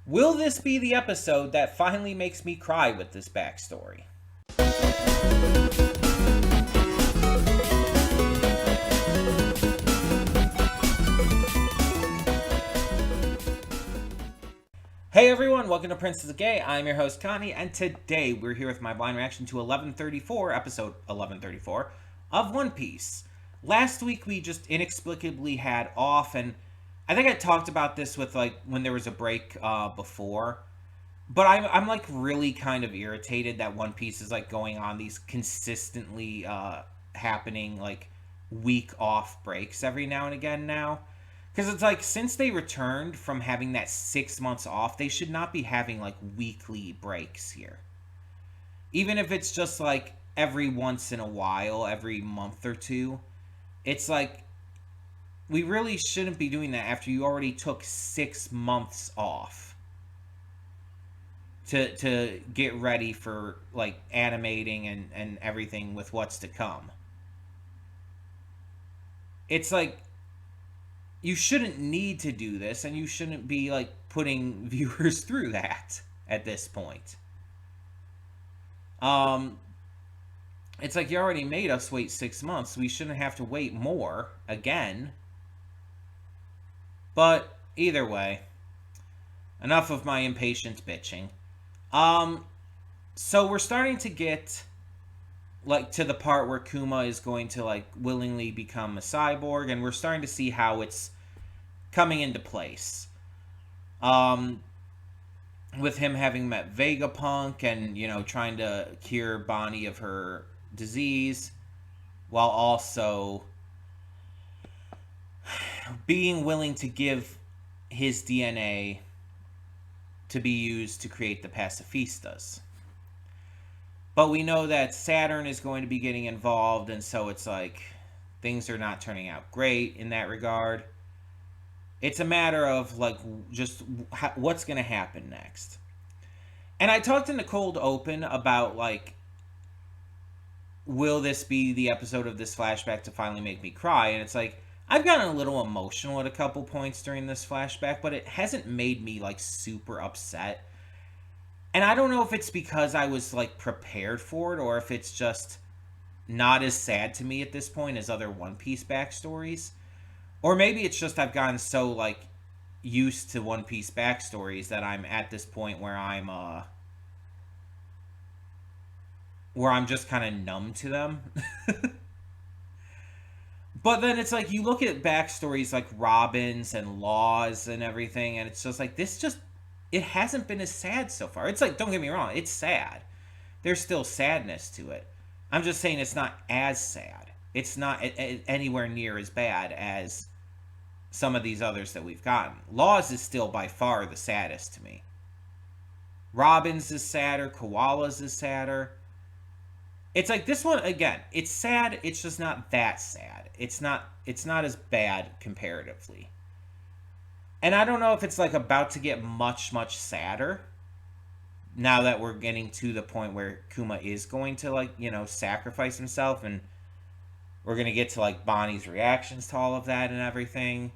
Will this be the episode that finally makes me cry with this backstory? Hey everyone, welcome to Princess of Gay. I'm your host Connie, and today we're here with my blind reaction to 1134, episode 1134 of One Piece. Last week we just inexplicably had off, and I think I talked about this with when there was a break before. But I'm really kind of irritated that One Piece is going on these consistently happening week off breaks every now and again now. Because it's since they returned from having that 6 months off, they should not be having weekly breaks here. Even if it's just every once in a while, every month or two. It's we really shouldn't be doing that after you already took 6 months off to get ready for animating and everything with what's to come. It's you shouldn't need to do this, and you shouldn't be putting viewers through that at this point. It's you already made us wait 6 months. We shouldn't have to wait more again. But either way, enough of my impatient bitching. So we're starting to get to the part where Kuma is going to willingly become a cyborg, and we're starting to see how it's coming into place. With him having met Vegapunk and, trying to cure Bonnie of her disease, while also being willing to give his DNA to be used to create the pacifistas. But we know that Saturn is going to be getting involved, and so it's things are not turning out great in that regard. It's a matter of just what's going to happen next. And I talked in the cold open about will this be the episode of this flashback to finally make me cry? And it's I've gotten a little emotional at a couple points during this flashback, but it hasn't made me super upset. And I don't know if it's because I was prepared for it, or if it's just not as sad to me at this point as other One Piece backstories. Or maybe it's just I've gotten so used to One Piece backstories that I'm at this point where I'm just kind of numb to them. But then it's you look at backstories like Robin's and Law's and everything, and it's just it hasn't been as sad so far. It's don't get me wrong, it's sad. There's still sadness to it. I'm just saying it's not as sad. It's not anywhere near as bad as some of these others that we've gotten. Law's is still by far the saddest to me. Robin's is sadder. Koala's is sadder. It's this one, again, it's sad, it's just not that sad. It's not as bad comparatively. And I don't know if it's about to get much, much sadder now that we're getting to the point where Kuma is going to sacrifice himself, and we're going to get to Bonnie's reactions to all of that and everything.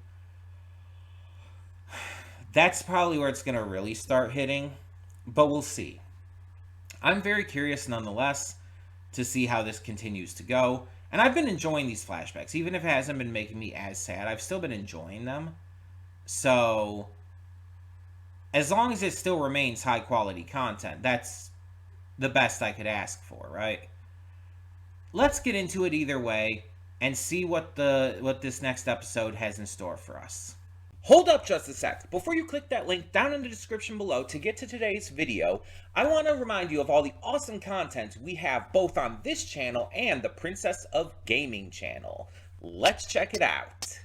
That's probably where it's going to really start hitting, but we'll see. I'm very curious nonetheless to see how this continues to go. And I've been enjoying these flashbacks. Even if it hasn't been making me as sad, I've still been enjoying them. So, as long as it still remains high quality content, that's the best I could ask for, right? Let's get into it either way and see what this next episode has in store for us. Hold up just a sec. Before you click that link down in the description below to get to today's video, I want to remind you of all the awesome content we have both on this channel and the Princess of Gaming channel. Let's check it out.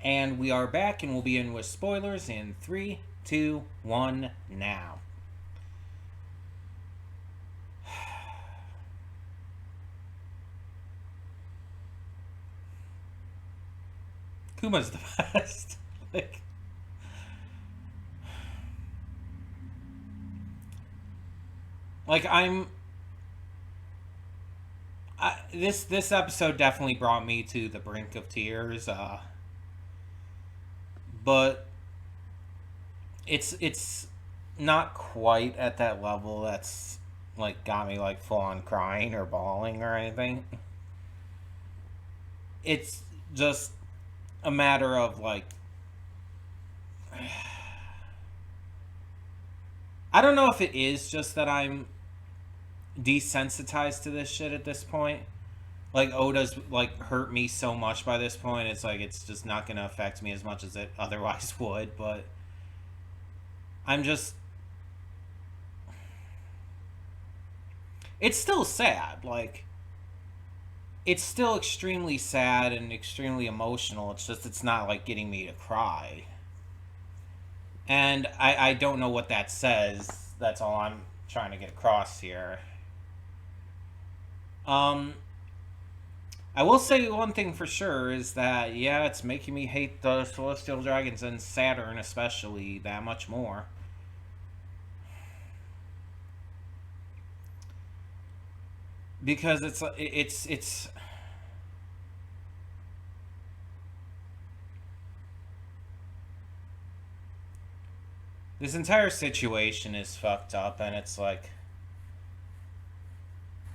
And we are back, and we'll be in with spoilers in 3, 2, 1, now. Kuma's the best. This episode definitely brought me to the brink of tears. But it's not quite at that level that's like got me like full on crying or bawling or anything. It's just a matter of like I don't know if it is just that I'm desensitized to this shit at this point. Like Oda's like hurt me so much by this point. It's like it's just not going to affect me as much as it otherwise would, but I'm just it's still sad. Like it's still extremely sad and extremely emotional. It's just it's not like getting me to cry. And I don't know what that says. That's all I'm trying to get across here. I will say one thing for sure is that, yeah, it's making me hate the Celestial Dragons and Saturn especially that much more. Because it's this entire situation is fucked up, and it's like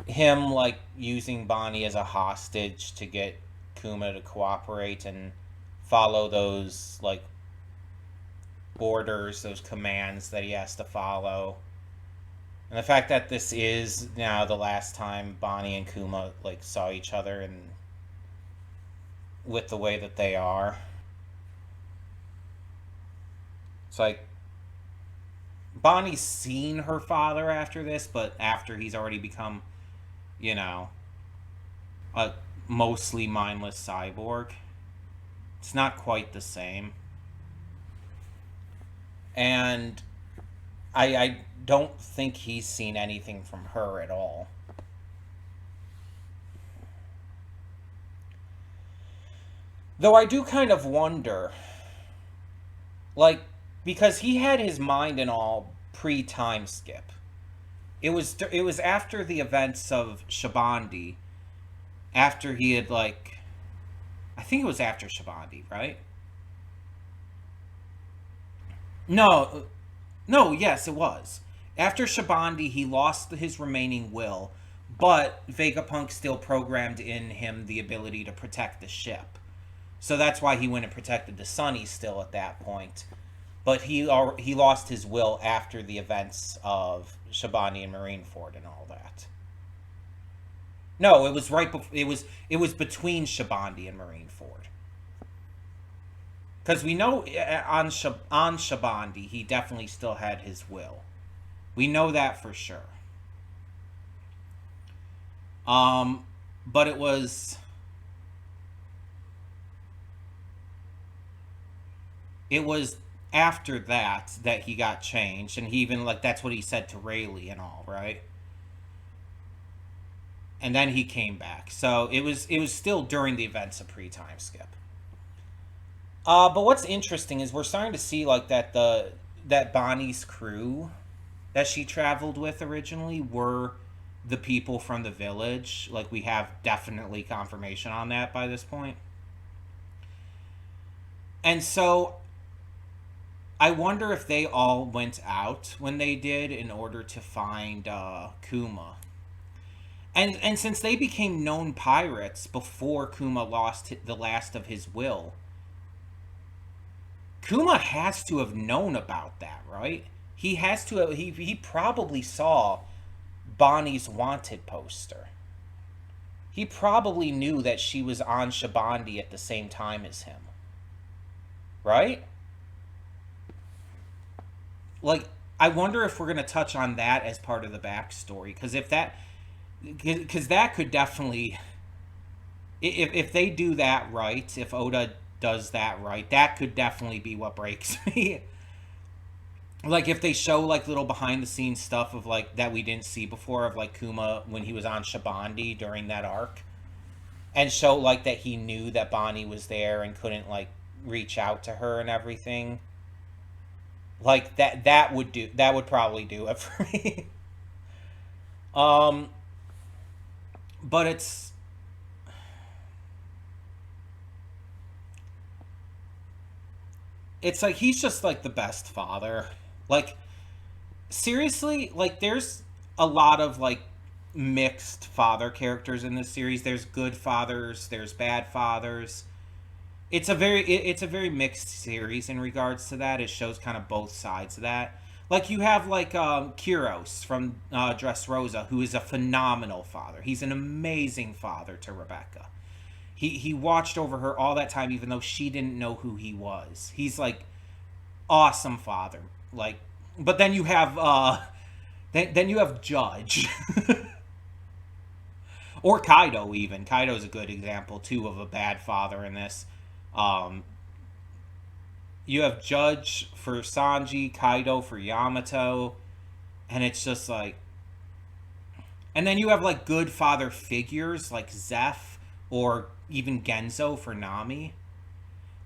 him like using Bonnie as a hostage to get Kuma to cooperate and follow those like orders, those commands that he has to follow. And the fact that this is now the last time Bonnie and Kuma like saw each other and with the way that they are. It's like Bonnie's seen her father after this, but after he's already become, you know, a mostly mindless cyborg. It's not quite the same. And I don't think he's seen anything from her at all. Though I do kind of wonder, like, because he had his mind and all pre-time skip. It was after the events of Shabandi, after he had like, I think it was after Shabandi, right? No, no, yes, it was. After Shabandi, he lost his remaining will, but Vegapunk still programmed in him the ability to protect the ship. So that's why he went and protected the Sunny still at that point. But he lost his will after the events of Shabani and Marineford and all that. No, it was right before. It was between Shabandi and Marineford. Because we know on Shabandi he definitely still had his will. We know that for sure. But it was after that he got changed, and he even like that's what he said to Rayleigh and all, right? And then he came back. So it was still during the events of pre-time skip. But what's interesting is we're starting to see like that Bonnie's crew that she traveled with originally were the people from the village. Like we have definitely confirmation on that by this point. And so I wonder if they all went out when they did in order to find Kuma. And since they became known pirates before Kuma lost the last of his will, Kuma has to have known about that, right? He has to have, he probably saw Bonnie's wanted poster. He probably knew that she was on Shabandi at the same time as him. Right? Like, I wonder if we're going to touch on that as part of the backstory. Because that could definitely, if they do that right, if Oda does that right. That could definitely be what breaks me. Like if they show like little behind the scenes stuff of like that we didn't see before of like Kuma when he was on Shabandi during that arc, and show like that he knew that Bonnie was there and couldn't like reach out to her and everything. Like that would probably do it for me. um but it's like he's just like the best father. Like seriously, like there's a lot of like mixed father characters in this series. There's good fathers, there's bad fathers. It's a very mixed series in regards to that. It shows kind of both sides of that. Like you have like Kyros from Dressrosa, who is a phenomenal father. He's an amazing father to Rebecca. He watched over her all that time, even though she didn't know who he was. He's like awesome father. Like, but then you have then you have Judge. Or Kaido even. Kaido's a good example too of a bad father in this. Um, you have Judge for Sanji, Kaido for Yamato, and it's just like, and then you have like good father figures like Zeph or even Genzo for Nami.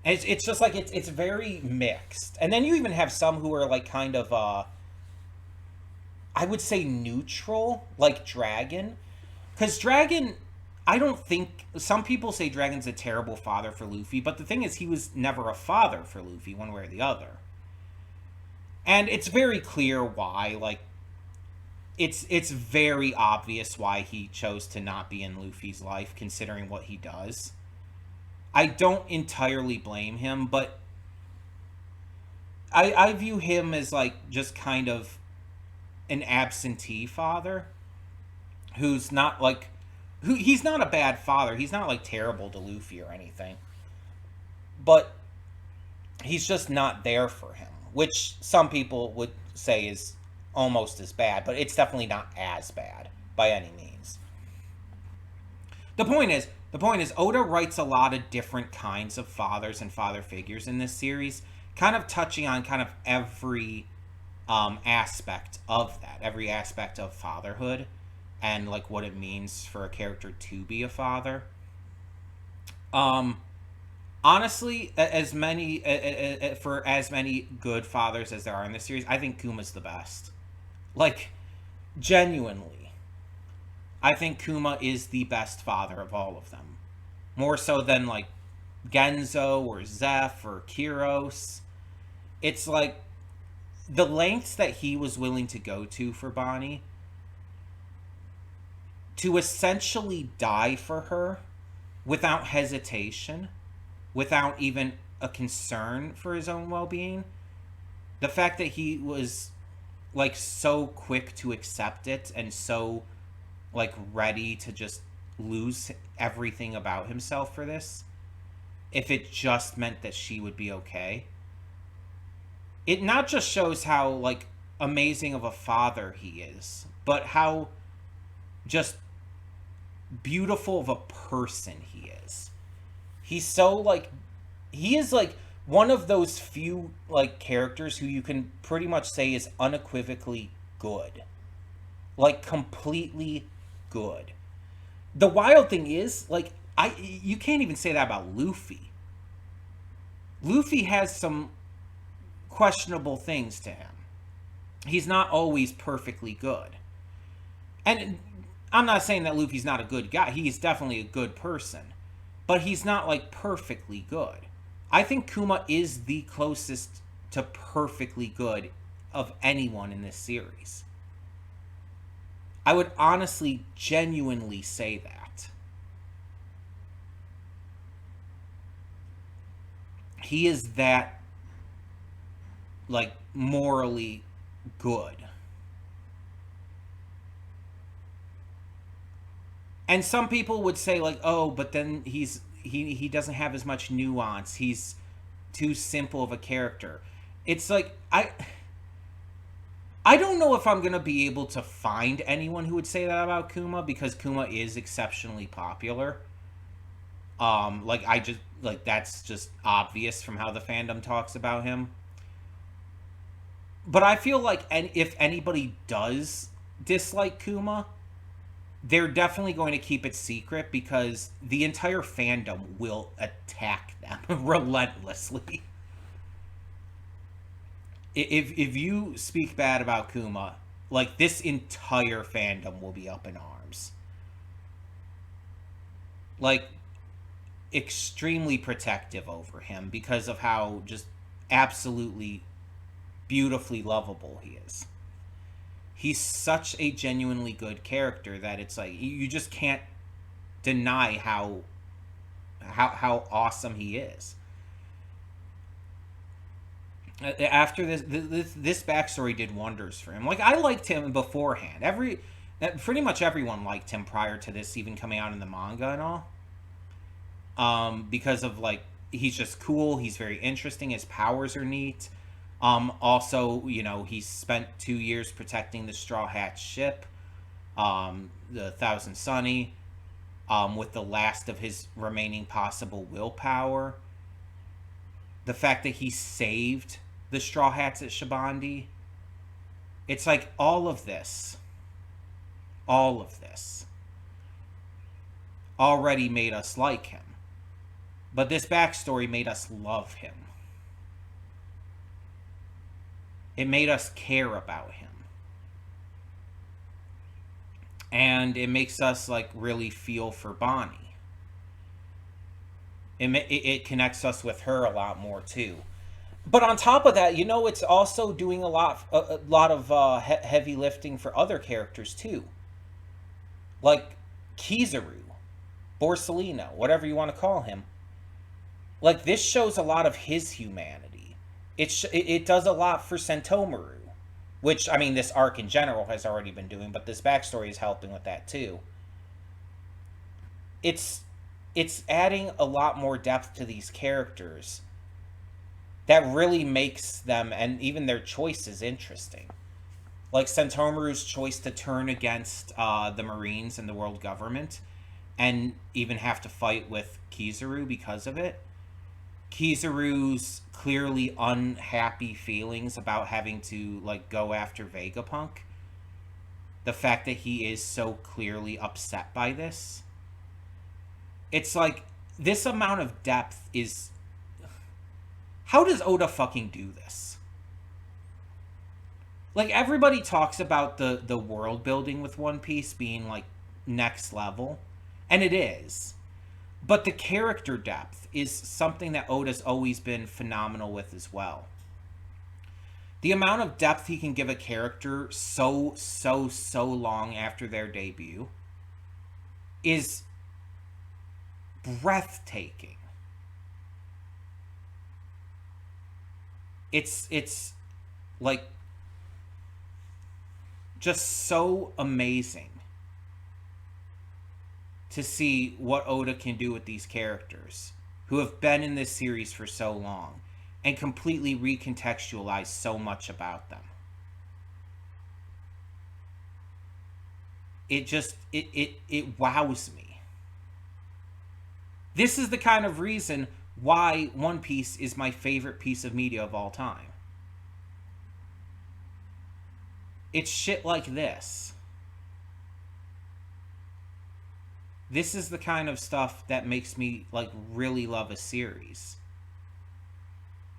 And it's just like it's very mixed. And then you even have some who are like kind of I would say neutral, like Dragon. Because Dragon, I don't think, some people say Dragon's a terrible father for Luffy, but the thing is, he was never a father for Luffy, one way or the other. And it's very clear why, like, it's very obvious why he chose to not be in Luffy's life, considering what he does. I don't entirely blame him, but I view him as, like, just kind of an absentee father who's not like he's not a bad father. He's not like terrible to Luffy or anything. But he's just not there for him, which some people would say is almost as bad, but it's definitely not as bad by any means. The point is Oda writes a lot of different kinds of fathers and father figures in this series, kind of touching on kind of every aspect of that, every aspect of fatherhood and like what it means for a character to be a father. Honestly, as many for as many good fathers as there are in this series, I think Kuma's the best. Like, genuinely, I think Kuma is the best father of all of them, more so than like Genzo or Zeph or Kyros. It's like the lengths that he was willing to go to for Bonnie, to essentially die for her without hesitation, without even a concern for his own well-being. The fact that he was like so quick to accept it and so like ready to just lose everything about himself for this, if it just meant that she would be okay. It not just shows how like amazing of a father he is, but how just beautiful of a person he is. He's so like he is like one of those few like characters who you can pretty much say is unequivocally good. Like completely good. The wild thing is, like, you can't even say that about Luffy. Luffy has some questionable things to him. He's not always perfectly good. And I'm not saying that Luffy's not a good guy. He's definitely a good person. But he's not, like, perfectly good. I think Kuma is the closest to perfectly good of anyone in this series. I would honestly, genuinely say that. He is that, like, morally good. And some people would say, like, oh, but then he doesn't have as much nuance. He's too simple of a character. It's like, I don't know if I'm going to be able to find anyone who would say that about Kuma, because Kuma is exceptionally popular. like that's just obvious from how the fandom talks about him. But I feel like if anybody does dislike Kuma, they're definitely going to keep it secret because the entire fandom will attack them relentlessly. If you speak bad about Kuma, like this entire fandom will be up in arms. Like extremely protective over him because of how just absolutely beautifully lovable he is. He's such a genuinely good character that it's like you just can't deny how awesome he is. After this backstory did wonders for him. Like I liked him beforehand. Pretty much everyone liked him prior to this even coming out in the manga and all. Because of like he's just cool. He's very interesting. His powers are neat. Also, you know, he spent 2 years protecting the Straw Hat ship, the Thousand Sunny, with the last of his remaining possible willpower. The fact that he saved the Straw Hats at Shabandi. It's like all of this already made us like him. But this backstory made us love him. It made us care about him. And it makes us like really feel for Bonnie. It connects us with her a lot more too. But on top of that, you know, it's also doing a lot of heavy lifting for other characters too, like Kizaru, Borsellino, whatever you want to call him. Like this shows a lot of his humanity. It does a lot for Sentomaru, which I mean this arc in general has already been doing, but this backstory is helping with that too. It's adding a lot more depth to these characters that really makes them and even their choices interesting. Like Sentomaru's choice to turn against the Marines and the world government and even have to fight with Kizaru because of it. Kizaru's clearly unhappy feelings about having to like go after Vegapunk. The fact that he is so clearly upset by this. It's like this amount of depth is... How does Oda fucking do this? Like everybody talks about the world building with One Piece being like next level, and it is. But the character depth is something that Oda's always been phenomenal with as well. The amount of depth he can give a character so long after their debut is breathtaking. It's like just so amazing to see what Oda can do with these characters who have been in this series for so long and completely recontextualize so much about them. It wows me. This is the kind of reason why One Piece is my favorite piece of media of all time. It's shit like this. This is the kind of stuff that makes me like really love a series.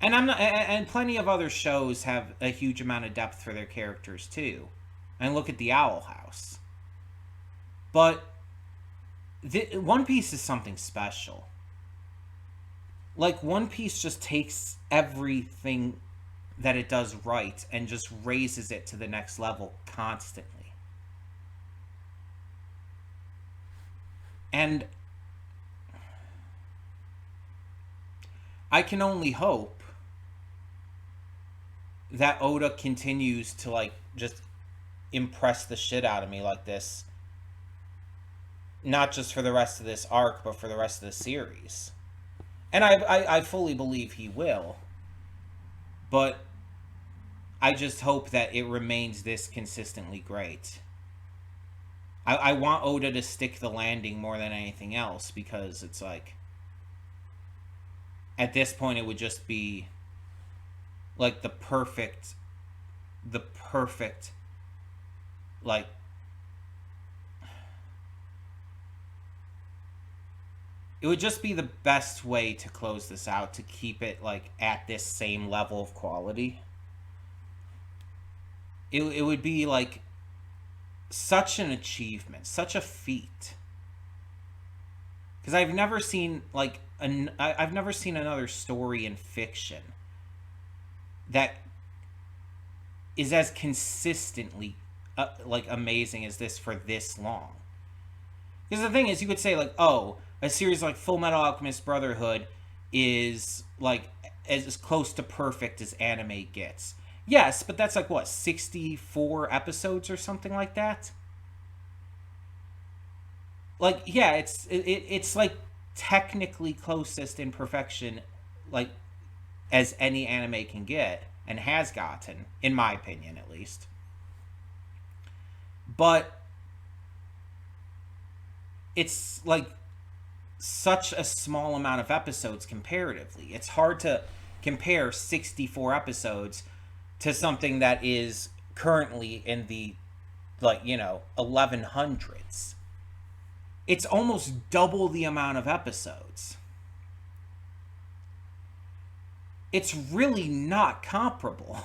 And and plenty of other shows have a huge amount of depth for their characters too. And look at the Owl House. But One Piece is something special. Like One Piece just takes everything that it does right and just raises it to the next level constantly. And I can only hope that Oda continues to like just impress the shit out of me like this. Not just for the rest of this arc, but for the rest of the series. And I fully believe he will. But I just hope that it remains this consistently great. I want Oda to stick the landing more than anything else, because it's like at this point it would just be like the perfect like it would just be the best way to close this out, to keep it like at this same level of quality. It would be like such an achievement, such a feat. Because I've never seen like I've never seen another story in fiction that is as consistently like amazing as this for this long. Because the thing is, you could say like, oh, a series like Full Metal Alchemist Brotherhood is like as close to perfect as anime gets. Yes, but that's like what, 64 episodes or something like that. Like yeah, it's like technically closest in perfection, like as any anime can get and has gotten, in my opinion at least. But it's like such a small amount of episodes comparatively. It's hard to compare 64 episodes to something that is currently in the like, 1100s. It's almost double the amount of episodes. It's really not comparable.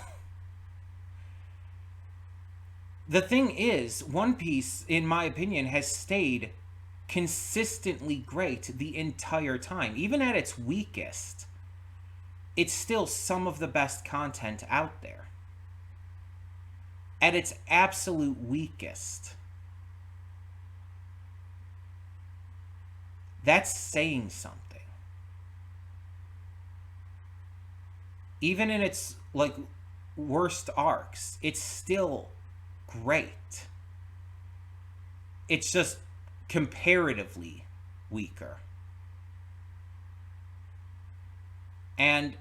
The thing is, One Piece, in my opinion, has stayed consistently great the entire time. Even at its weakest, it's still some of the best content out there. At its absolute weakest. That's saying something. Even in its like worst arcs, it's still great. It's just comparatively weaker. And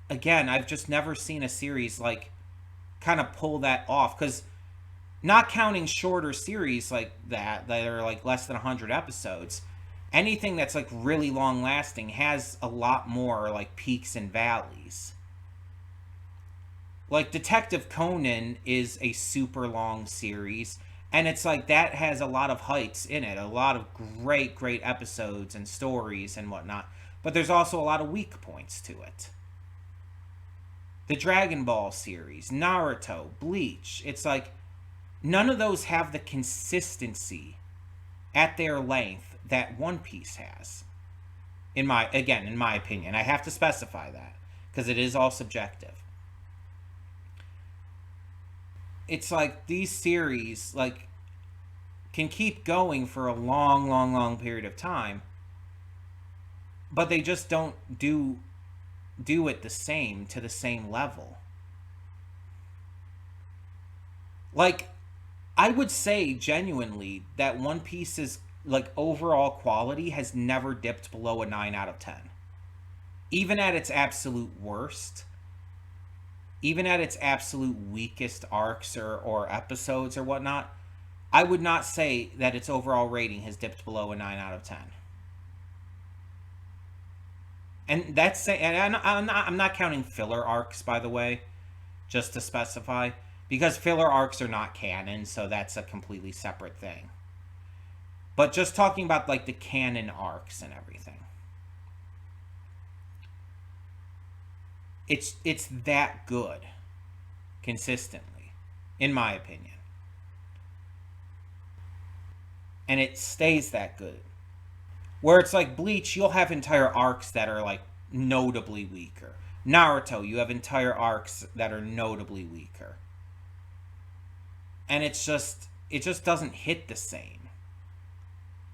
again, I've just never seen a series like kind of pull that off, because not counting shorter series like that are like less than 100 episodes, anything that's like really long lasting has a lot more like peaks and valleys. Like Detective Conan is a super long series, and it's like that has a lot of heights in it, a lot of great episodes and stories and whatnot, but there's also a lot of weak points to it. The Dragon Ball series, Naruto, Bleach, it's like none of those have the consistency at their length that One Piece has. In my opinion, I have to specify that because it is all subjective. It's like these series like can keep going for a long period of time, but they just don't do it the same to the same level. Like I would say genuinely that One Piece's like overall quality has never dipped below a 9 out of 10. Even at its absolute worst, even at its absolute weakest arcs or episodes or whatnot, I would not say that its overall rating has dipped below a 9 out of 10. And that's and I'm not counting filler arcs, by the way, just to specify, because filler arcs are not canon, so that's a completely separate thing. But just talking about like the canon arcs and everything, it's that good consistently, in my opinion, and it stays that good. Where it's like Bleach, you'll have entire arcs that are like notably weaker. Naruto, you have entire arcs that are notably weaker. And it just doesn't hit the same.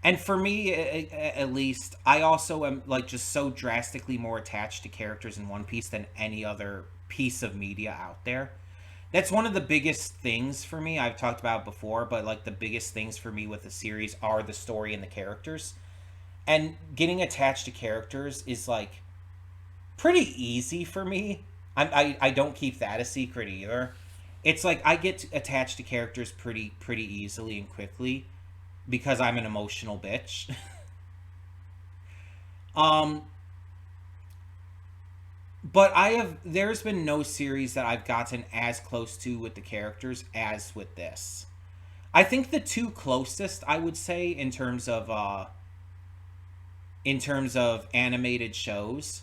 And for me, at least, I also am like just so drastically more attached to characters in One Piece than any other piece of media out there. That's one of the biggest things for me. I've talked about it before, but like the biggest things for me with the series are the story and the characters. And getting attached to characters is like pretty easy for me. I don't keep that a secret either. It's like I get attached to characters pretty easily and quickly because I'm an emotional bitch. um But there's been no series that I've gotten as close to with the characters as with this. I think the two closest, I would say, in terms of animated shows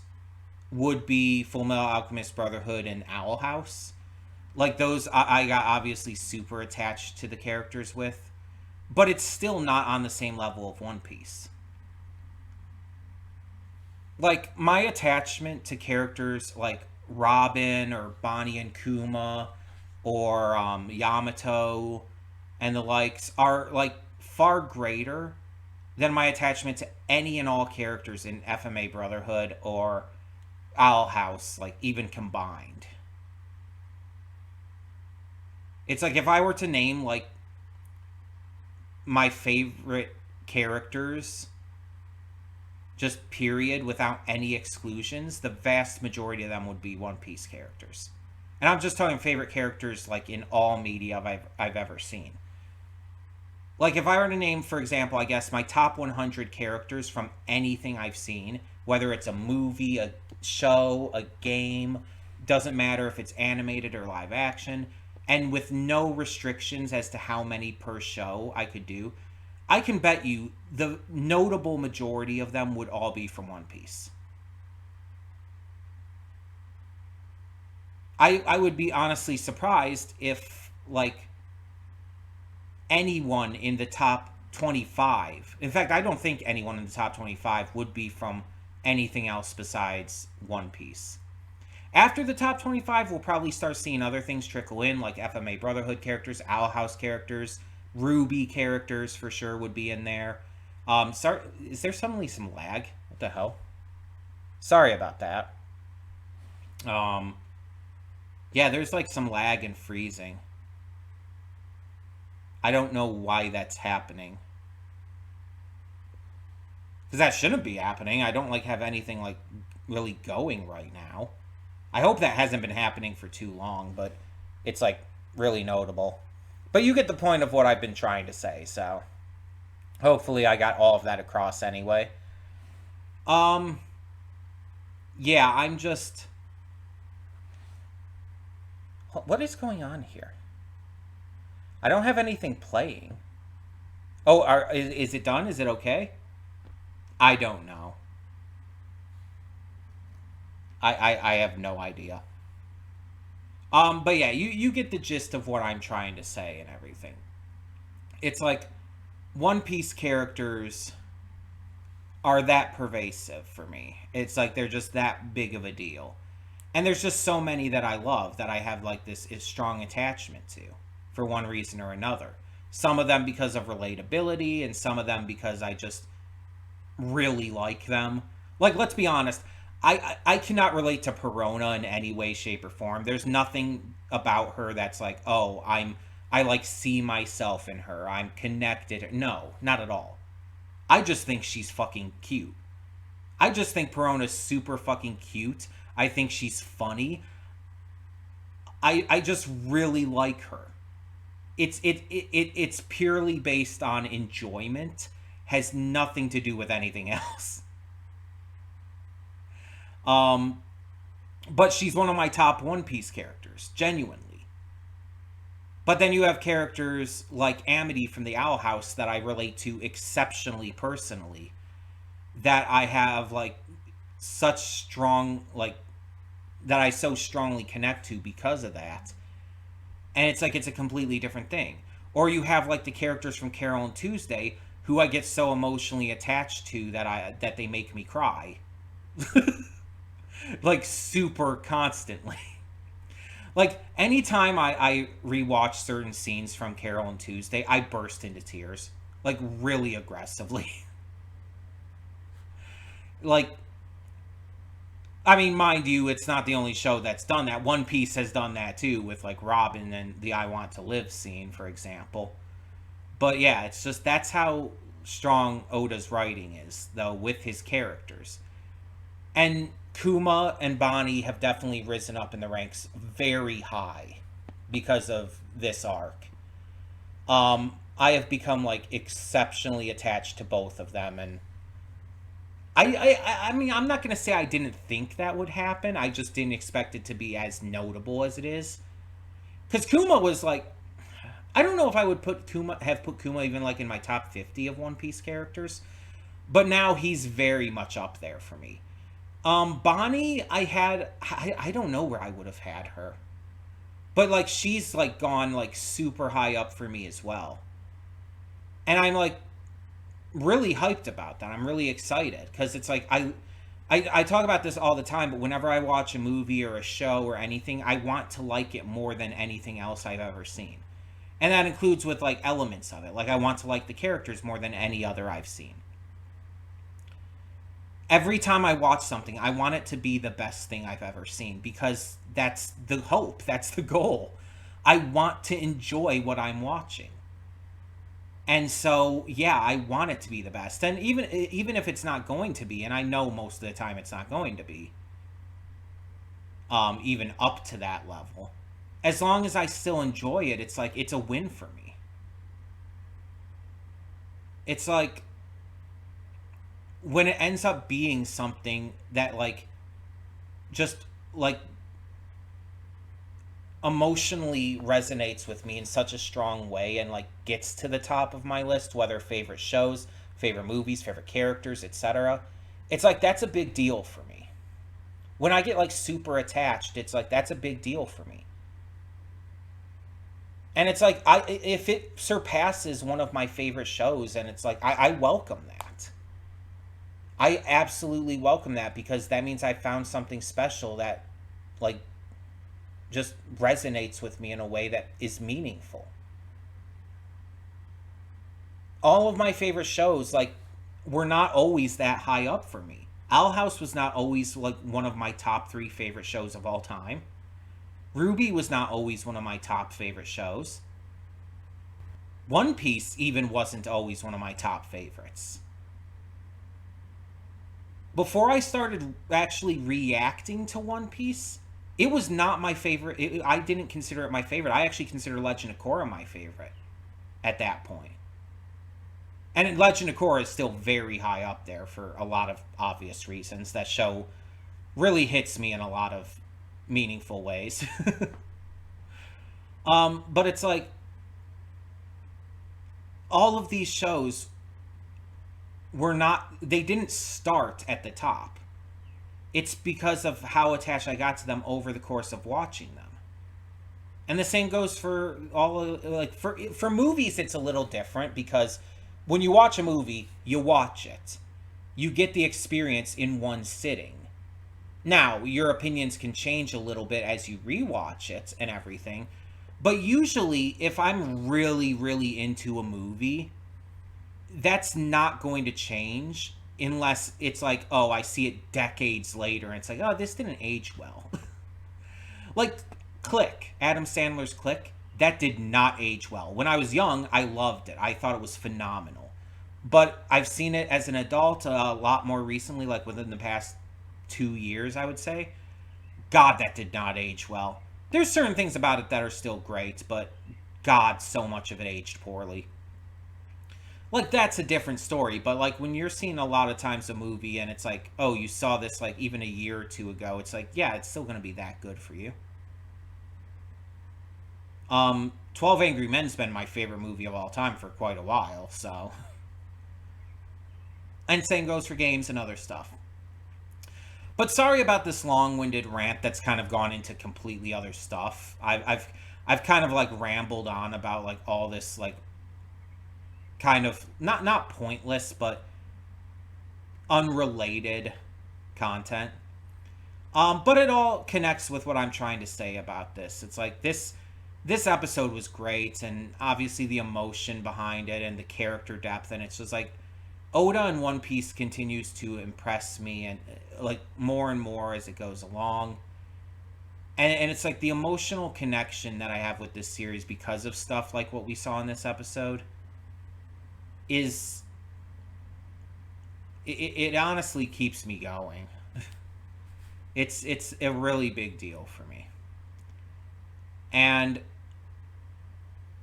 would be Full Metal Alchemist Brotherhood and Owl House. Like those, I got obviously super attached to the characters with, but it's still not on the same level of One Piece. Like my attachment to characters like Robin or Bonnie and Kuma or Yamato and the likes are like far greater than my attachment to any and all characters in FMA Brotherhood or Owl House, like even combined. It's like if I were to name like my favorite characters, just period, without any exclusions, the vast majority of them would be One Piece characters. And I'm just talking favorite characters like in all media I've ever seen. Like if I were to name, for example, I guess my top 100 characters from anything I've seen, whether it's a movie, a show, a game, doesn't matter if it's animated or live action, and with no restrictions as to how many per show I could do, I can bet you the notable majority of them would all be from One Piece. I would be honestly surprised if, like, anyone in the top 25, in fact, I don't think anyone in the top 25 would be from anything else besides One Piece. After the top 25, we'll probably start seeing other things trickle in, like FMA Brotherhood characters, Owl House characters, Ruby characters for sure would be in there. Is there suddenly some lag? What the hell? Sorry about that. Um, yeah, there's like some lag and freezing. I don't know why that's happening. Because that shouldn't be happening. I don't like have anything like really going right now. I hope that hasn't been happening for too long, but it's like really notable. But you get the point of what I've been trying to say, so hopefully I got all of that across anyway. Um yeah, I'm just what is going on here? I don't have anything playing. Oh, is it done? Is it okay? I don't know. I have no idea. But yeah, you get the gist of what I'm trying to say and everything. It's like One Piece characters are that pervasive for me. It's like they're just that big of a deal. And there's just so many that I love that I have like this strong attachment to for one reason or another. Some of them because of relatability and some of them because I just really like them. Like let's be honest, I cannot relate to Perona in any way, shape, or form. There's nothing about her that's like, oh, I like see myself in her. I'm connected. No, not at all. I just think she's fucking cute. I just think Perona's super fucking cute. I think she's funny. I just really like her. It's purely based on enjoyment. Has nothing to do with anything else. Um, but she's one of my top One Piece characters, genuinely. But then you have characters like Amity from the Owl House that I relate to exceptionally personally. That I have like such strong like that I so strongly connect to because of that. And it's like it's a completely different thing. Or you have like the characters from Carol and Tuesday who I get so emotionally attached to that they make me cry. Like super constantly. Like anytime I rewatch certain scenes from Carol and Tuesday, I burst into tears. Like really aggressively. Like I mean, mind you, it's not the only show that's done that. One Piece has done that too, with like Robin and the I Want to Live scene, for example. But yeah, it's just that's how strong Oda's writing is, though, with his characters. And Kuma and Bonnie have definitely risen up in the ranks very high because of this arc. I have become like exceptionally attached to both of them, and I mean, I'm not gonna say I didn't think that would happen. I just didn't expect it to be as notable as it is. Because Kuma was like, I don't know if I would put Kuma even like in my top 50 of One Piece characters, but now he's very much up there for me. Bonnie, I don't know where I would have had her, but like she's like gone like super high up for me as well, and I'm like really hyped about that. I'm really excited because it's like I talk about this all the time, but whenever I watch a movie or a show or anything, I want to like it more than anything else I've ever seen. And that includes with like elements of it. Like I want to like the characters more than any other I've seen. Every time I watch something, I want it to be the best thing I've ever seen because that's the hope, that's the goal. I want to enjoy what I'm watching. And so, yeah, I want it to be the best. And even if it's not going to be, and I know most of the time it's not going to be, even up to that level, as long as I still enjoy it, it's like it's a win for me. It's like when it ends up being something that like just like emotionally resonates with me in such a strong way and like gets to the top of my list, whether favorite shows, favorite movies, favorite characters, etc. It's like that's a big deal for me. When I get like super attached, it's like that's a big deal for me. And it's like I if it surpasses one of my favorite shows, and it's like I welcome that. I absolutely welcome that because that means I found something special that like just resonates with me in a way that is meaningful. All of my favorite shows like were not always that high up for me. Owl House was not always like one of my top 3 favorite shows of all time. Ruby was not always one of my top favorite shows. One Piece even wasn't always one of my top favorites. Before I started actually reacting to One Piece, it was not my favorite. I didn't consider it my favorite. I actually consider Legend of Korra my favorite at that point. And Legend of Korra is still very high up there for a lot of obvious reasons. That show really hits me in a lot of meaningful ways. But it's like all of these shows were not, they didn't start at the top. It's because of how attached I got to them over the course of watching them. And the same goes for like for movies it's a little different because when you watch a movie, you watch it. You get the experience in one sitting. Now, your opinions can change a little bit as you rewatch it and everything, but usually if I'm really really into a movie, that's not going to change unless it's like, oh, I see it decades later and it's like, oh, this didn't age well. Like Click, Adam Sandler's Click, that did not age well. When I was young, I loved it. I thought it was phenomenal. But I've seen it as an adult a lot more recently, like within the past 2 years, I would say. God, that did not age well. There's certain things about it that are still great, but God, so much of it aged poorly. Like that's a different story, but like when you're seeing a lot of times a movie and it's like, oh, you saw this like even a year or two ago, it's like, yeah, it's still gonna be that good for you. 12 Angry Men's been my favorite movie of all time for quite a while, so. And same goes for games and other stuff. But sorry about this long-winded rant that's kind of gone into completely other stuff. I've kind of like rambled on about like all this like kind of not pointless but unrelated content. But it all connects with what I'm trying to say about this. It's like this episode was great, and obviously the emotion behind it and the character depth, and it's just like Oda in One Piece continues to impress me and like more and more as it goes along. And it's like the emotional connection that I have with this series because of stuff like what we saw in this episode is it honestly keeps me going. It's a really big deal for me. And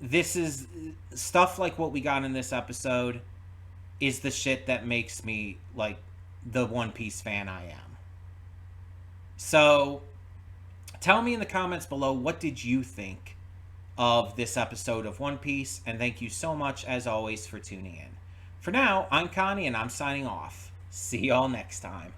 this is stuff like what we got in this episode is the shit that makes me like the One Piece fan I am. So tell me in the comments below, what did you think of this episode of One Piece? And thank you so much, as always, for tuning in. For now, I'm Connie, and I'm signing off. See y'all next time.